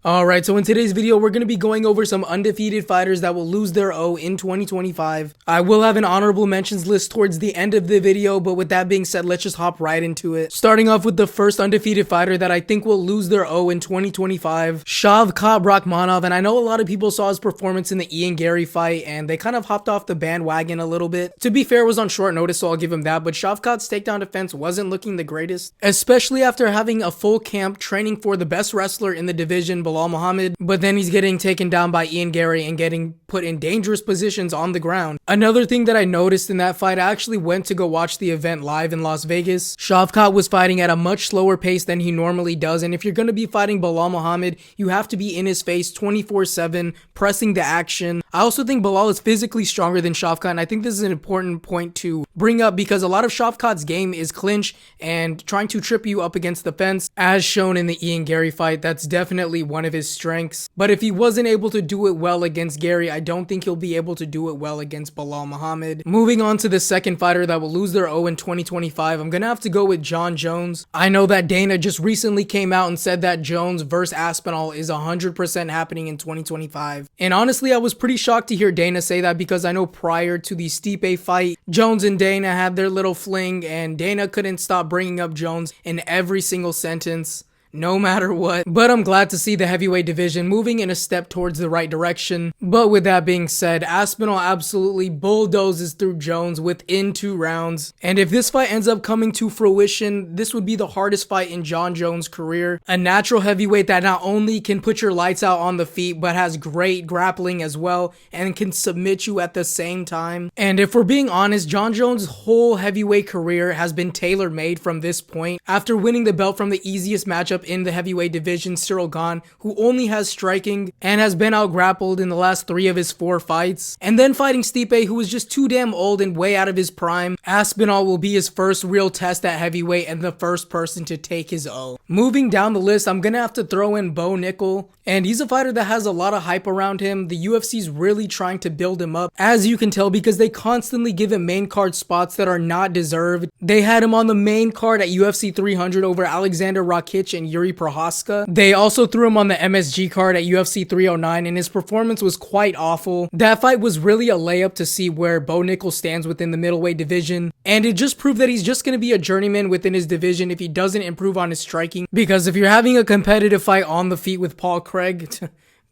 Alright, so in today's video, we're going to be going over some undefeated fighters that will lose their O in 2025. I will have an honorable mentions list towards the end of the video, but with that being said, let's just hop right into it. Starting off with the first undefeated fighter that I think will lose their O in 2025, Shavkat Rakhmonov. And I know a lot of people saw his performance in the Ian Gary fight, and they kind of hopped off the bandwagon a little bit. To be fair, it was on short notice, so I'll give him that, but Shavkat's takedown defense wasn't looking the greatest, especially after having a full camp training for the best wrestler in the division, Belal Muhammad, but then he's getting taken down by Ian Gary and getting put in dangerous positions on the ground. Another thing that I noticed in that fight, I actually went to go watch the event live in Las Vegas. Shavkat was fighting at a much slower pace than he normally does, and if you're going to be fighting Belal Muhammad, you have to be in his face 24/7, pressing the action. I also think Belal is physically stronger than Shavkat, and I think this is an important point to bring up because a lot of Shavkat's game is clinch and trying to trip you up against the fence, as shown in the Ian Gary fight. That's definitely one of his strengths. But if he wasn't able to do it well against Gary, I don't think he'll be able to do it well against Belal Muhammad. Moving on to the second fighter that will lose their O in 2025, I'm gonna have to go with Jon Jones. I know that Dana just recently came out and said that Jones versus Aspinall is 100% happening in 2025. And honestly, I was pretty shocked to hear Dana say that because I know prior to the Stipe fight, Jones and Dana had their little fling, and Dana couldn't stop bringing up Jones in every single sentence, no matter what. But I'm glad to see the heavyweight division moving in a step towards the right direction. But with that being said, Aspinall absolutely bulldozes through Jones within 2 rounds. And if this fight ends up coming to fruition, this would be the hardest fight in Jon Jones' career. A natural heavyweight that not only can put your lights out on the feet, but has great grappling as well and can submit you at the same time. And if we're being honest, Jon Jones' whole heavyweight career has been tailor-made from this point. After winning the belt from the easiest matchup in the heavyweight division, Cyril Gane, who only has striking and has been out-grappled in the last 3 of his 4 fights, and then fighting Stipe, who is just too damn old and way out of his prime, Aspinall will be his first real test at heavyweight and the first person to take his O. Moving down the list, I'm gonna have to throw in Bo Nickel, and he's a fighter that has a lot of hype around him. The UFC's really trying to build him up, as you can tell, because they constantly give him main card spots that are not deserved. They had him on the main card at UFC 300 over Alexander Rakic and Yuri Prohaska. They also threw him on the MSG card at UFC 309, and his performance was quite awful. That fight was really a layup to see where Bo Nickel stands within the middleweight division, and it just proved that he's just going to be a journeyman within his division if he doesn't improve on his striking, because if you're having a competitive fight on the feet with Paul Craig,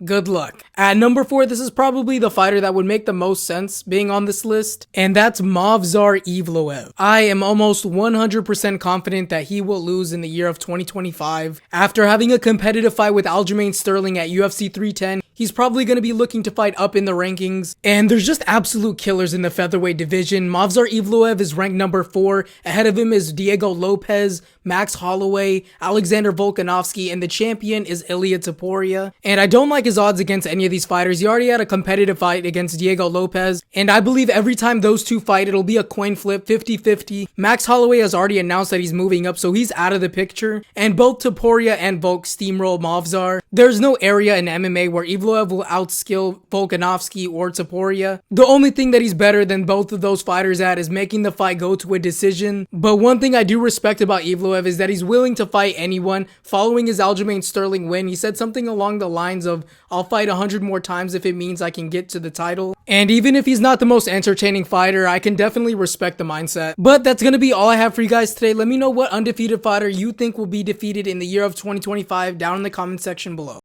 good luck. At number 4, this is probably the fighter that would make the most sense being on this list, and that's Movsar Evloev. I am almost 100% confident that he will lose in the year of 2025. After having a competitive fight with Aljamain Sterling at UFC 310, he's probably going to be looking to fight up in the rankings, and there's just absolute killers in the featherweight division. Movsar Evloev is ranked number 4. Ahead of him is Diego Lopez, Max Holloway, Alexander Volkanovski, and the champion is Ilia Topuria. And I don't like his odds against any of these fighters. He already had a competitive fight against Diego Lopez, and I believe every time those two fight, it'll be a coin flip, 50-50. Max Holloway has already announced that he's moving up, so he's out of the picture, and both Topuria and Volk steamroll Movsar. There's no area in MMA where Evloev will outskill Volkanovski or Topuria. The only thing that he's better than both of those fighters at is making the fight go to a decision. But one thing I do respect about Evloev is that he's willing to fight anyone. Following his Aljamain Sterling win, he said something along the lines of, "I'll fight 100 more times if it means I can get to the title." And even if he's not the most entertaining fighter, I can definitely respect the mindset. But that's gonna be all I have for you guys today. Let me know what undefeated fighter you think will be defeated in the year of 2025 down in the comment section below.